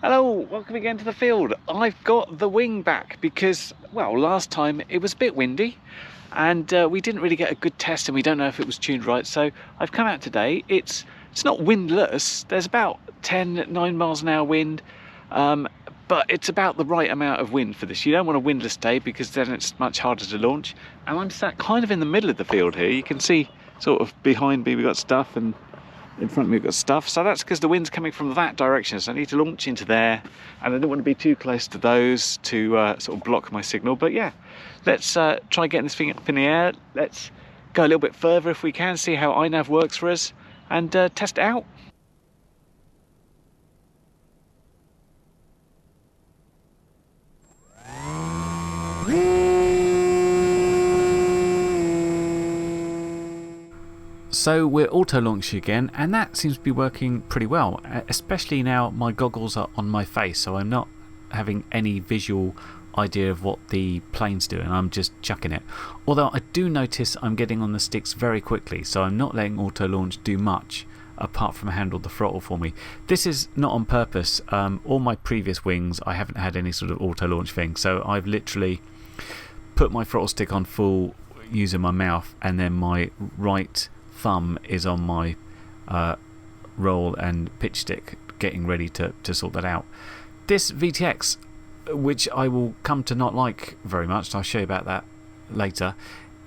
Hello, welcome again to the field. I've got the wing back because, well, last time it was a bit windy and we didn't really get a good test and we don't know if it was tuned right. So I've come out today. It's not windless. There's about 9 miles an hour wind, but it's about the right amount of wind for this. You don't want a windless day because then it's much harder to launch. And I'm sat kind of in the middle of the field here. You can see sort of behind me we've got stuff and in front of me we've got stuff, so that's because the wind's coming from that direction, so I need to launch into there and I don't want to be too close to those to sort of block my signal. But yeah, let's try getting this thing up in the air. Let's go a little bit further if we can, see how iNav works for us and test it out. So we're auto launching again, and that seems to be working pretty well, especially now my goggles are on my face, so I'm not having any visual idea of what the plane's doing. I'm just chucking it. Although I do notice I'm getting on the sticks very quickly, so I'm not letting auto launch do much apart from handle the throttle for me. This is not on purpose. All my previous wings I haven't had any sort of auto launch thing, so I've literally put my throttle stick on full using my mouth, and then my right thumb is on my roll and pitch stick, getting ready to sort that out. This VTX, which I will come to not like very much, I'll show you about that later,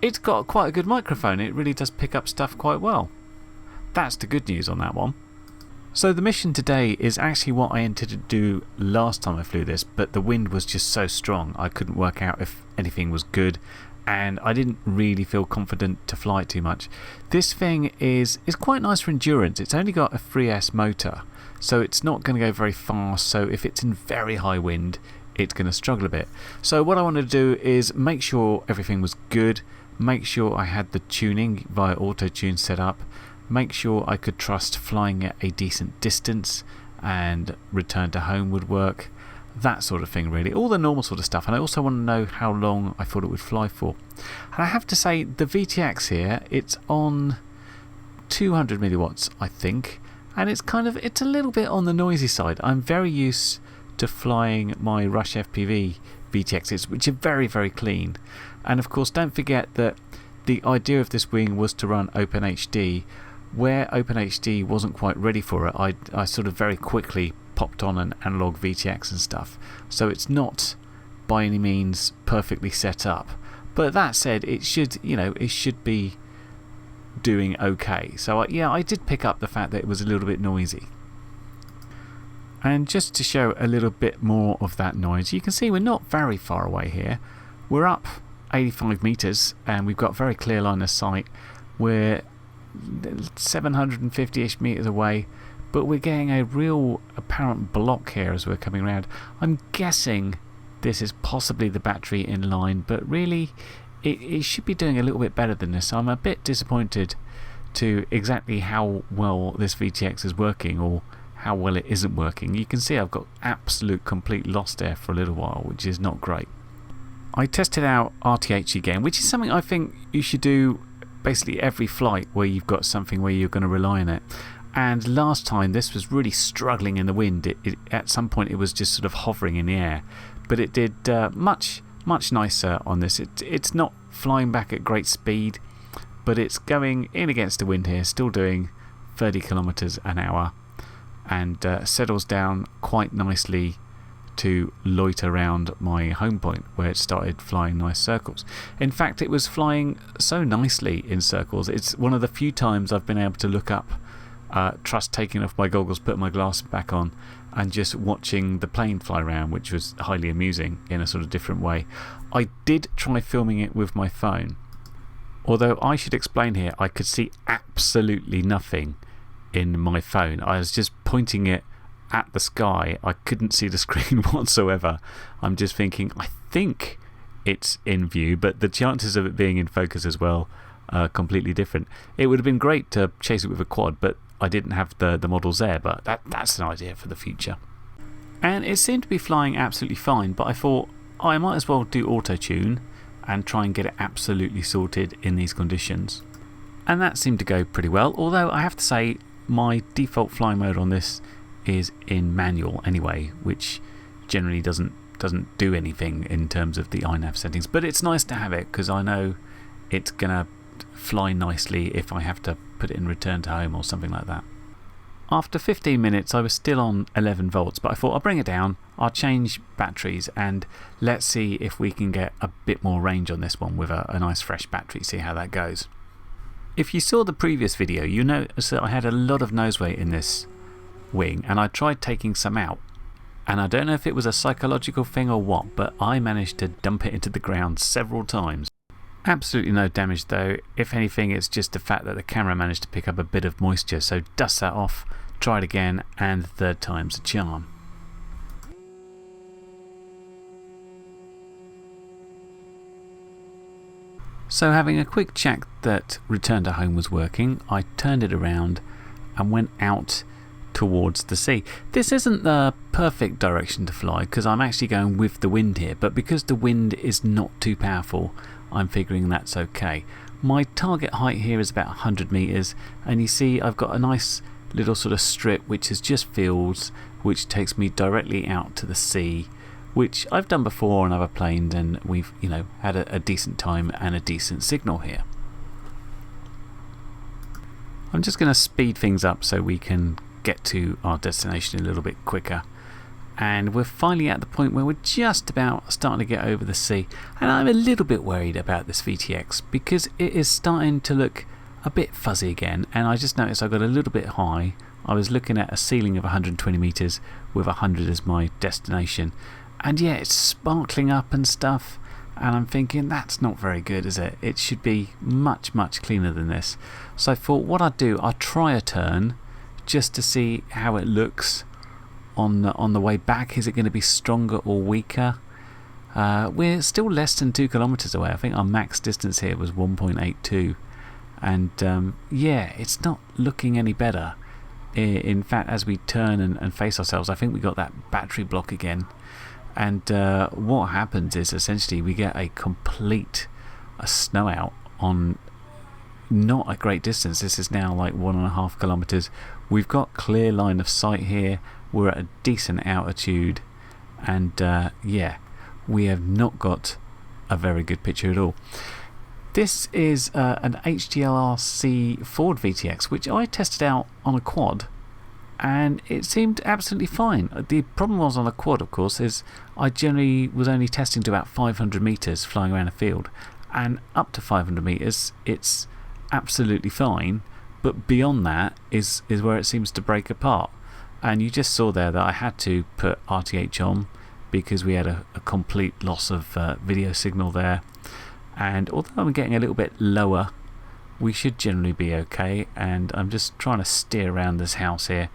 it's got quite a good microphone. It really does pick up stuff quite well. That's the good news on that one. So the mission today is actually what I intended to do last time I flew this, but the wind was just so strong I couldn't work out if anything was good, and I didn't really feel confident to fly it too much. This thing is quite nice for endurance. It's only got a 3S motor, so it's not going to go very fast, so if it's in very high wind it's going to struggle a bit. So what I wanted to do is make sure everything was good, make sure I had the tuning via autotune set up, make sure I could trust flying at a decent distance and return to home would work. That sort of thing really, all the normal sort of stuff. And I also want to know how long I thought it would fly for. And I have to say the VTX here, it's on 200 milliwatts I think, and it's a little bit on the noisy side. I'm very used to flying my Rush FPV VTXs, which are very, very clean. And of course don't forget that the idea of this wing was to run Open.HD. Where Open.HD wasn't quite ready for it, I sort of very quickly popped on an analog VTX and stuff, so it's not by any means perfectly set up. But that said, it should be doing okay. So yeah, I did pick up the fact that it was a little bit noisy. And just to show a little bit more of that noise, you can see we're not very far away here. We're up 85 meters and we've got very clear line of sight. We're 750-ish meters away, but we're getting a real apparent block here as we're coming around. I'm guessing this is possibly the battery in line, but really it should be doing a little bit better than this. I'm a bit disappointed to exactly how well this VTX is working or how well it isn't working. You can see I've got absolute complete loss there for a little while, which is not great. I tested out RTH again, which is something I think you should do basically every flight where you've got something where you're going to rely on it. And last time this was really struggling in the wind. At some point it was just sort of hovering in the air, but it did much nicer on this. It's not flying back at great speed, but it's going in against the wind here, still doing 30 kilometers an hour, and settles down quite nicely to loiter around my home point where it started flying nice circles. In fact, it was flying so nicely in circles. It's one of the few times I've been able to look up, trust taking off my goggles, put my glasses back on, and just watching the plane fly around, which was highly amusing in a sort of different way. I did try filming it with my phone, although I should explain here, I could see absolutely nothing in my phone. I was just pointing it at the sky. I couldn't see the screen whatsoever. I'm just thinking, I think it's in view, but the chances of it being in focus as well are completely different. It would have been great to chase it with a quad, but I didn't have the models there, but that's an idea for the future. And it seemed to be flying absolutely fine, but I thought I might as well do auto-tune and try and get it absolutely sorted in these conditions. And that seemed to go pretty well, although I have to say my default flying mode on this is in manual anyway, which generally doesn't do anything in terms of the iNav settings. But it's nice to have it because I know it's going to fly nicely if I have to put it in return to home or something like that. After 15 minutes I was still on 11 volts, but I thought I'll bring it down, I'll change batteries, and let's see if we can get a bit more range on this one with a nice fresh battery, see how that goes. If you saw the previous video, you noticed that I had a lot of nose weight in this wing, and I tried taking some out, and I don't know if it was a psychological thing or what, but I managed to dump it into the ground several times. Absolutely no damage though. If anything, it's just the fact that the camera managed to pick up a bit of moisture, so dust that off, try it again, and the third time's a charm. So having a quick check that return to home was working, I turned it around and went out towards the sea. This isn't the perfect direction to fly because I'm actually going with the wind here, but because the wind is not too powerful, I'm figuring that's okay. My target height here is about 100 meters, and you see I've got a nice little sort of strip which is just fields, which takes me directly out to the sea, which I've done before on other planes, and we've had a decent time and a decent signal here. I'm just going to speed things up so we can get to our destination a little bit quicker, and we're finally at the point where we're just about starting to get over the sea, and I'm a little bit worried about this VTX because it is starting to look a bit fuzzy again, and I just noticed I got a little bit high. I was looking at a ceiling of 120 meters with 100 as my destination, and yeah, it's sparkling up and stuff, and I'm thinking that's not very good, is it? It should be much cleaner than this. So I thought what I'd do, I'd try a turn just to see how it looks on the way back. Is it going to be stronger or weaker? We're still less than 2 kilometers away. I think our max distance here was 1.82, and yeah, it's not looking any better. In fact, as we turn and face ourselves, I think we got that battery block again, and what happens is essentially we get a complete snow out on not a great distance. This is now like 1.5 kilometers. We've got clear line of sight here, we're at a decent altitude, and yeah, we have not got a very good picture at all. This is an HDLRC Ford VTX, which I tested out on a quad, and it seemed absolutely fine. The problem was on a quad, of course, is I generally was only testing to about 500 meters flying around a field, and up to 500 meters it's absolutely fine, but beyond that is where it seems to break apart. And you just saw there that I had to put RTH on because we had a complete loss of video signal there, and although I'm getting a little bit lower, we should generally be okay. And I'm just trying to steer around this house here,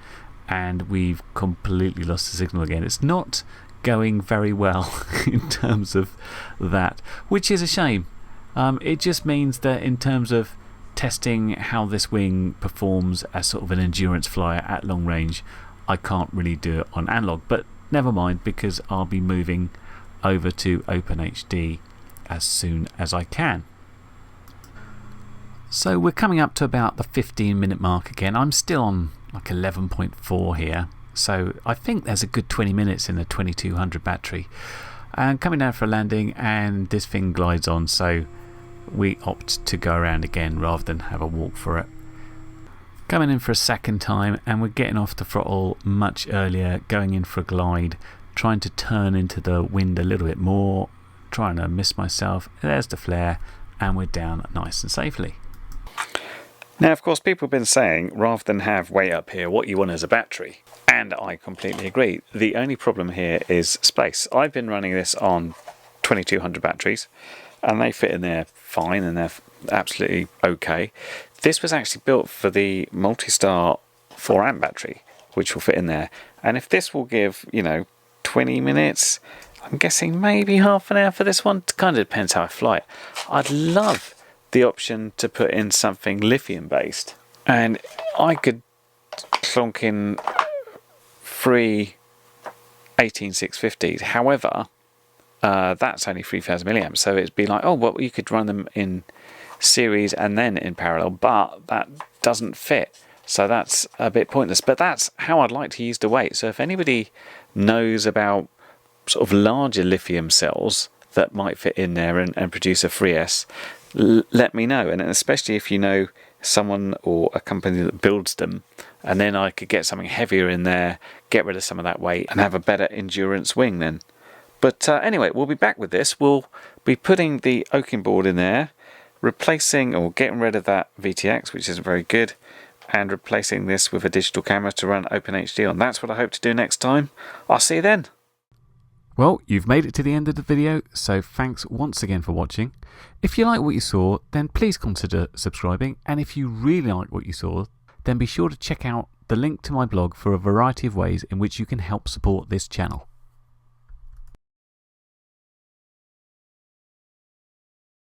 and we've completely lost the signal again. It's not going very well in terms of that, which is a shame. It just means that in terms of testing how this wing performs as sort of an endurance flyer at long range, I can't really do it on analog, but never mind, because I'll be moving over to Open.HD as soon as I can. So we're coming up to about the 15-minute mark again. I'm still on like 11.4 here, so I think there's a good 20 minutes in the 2200 battery. And coming down for a landing, and this thing glides on, so we opt to go around again rather than have a walk for it. Coming in for a second time, and we're getting off the throttle much earlier, going in for a glide, trying to turn into the wind a little bit more, trying to miss myself. There's the flare, and we're down nice and safely. Now, of course, people have been saying rather than have way up here, what you want is a battery, and I completely agree. The only problem here is space. I've been running this on 2200 batteries, and they fit in there fine, and they're absolutely okay. This was actually built for the Multistar 4 amp battery, which will fit in there. And if this will give, 20 minutes, I'm guessing maybe half an hour for this one. It kind of depends how I fly it. I'd love the option to put in something lithium based, and I could clonk in 3 18650s. However, that's only 3000 milliamps, so it'd be like, oh well, you could run them in series and then in parallel, but that doesn't fit. So that's a bit pointless, but that's how I'd like to use the weight. So if anybody knows about sort of larger lithium cells that might fit in there and produce a 3S, let me know. And especially if you know someone or a company that builds them, and then I could get something heavier in there, get rid of some of that weight, and have a better endurance wing then. But anyway, we'll be back with this. We'll be putting the oaking board in there, replacing or getting rid of that VTX, which isn't very good, and replacing this with a digital camera to run Open.HD on. That's what I hope to do next time. I'll see you then. Well, you've made it to the end of the video, so thanks once again for watching. If you like what you saw, then please consider subscribing, and if you really like what you saw, then be sure to check out the link to my blog for a variety of ways in which you can help support this channel.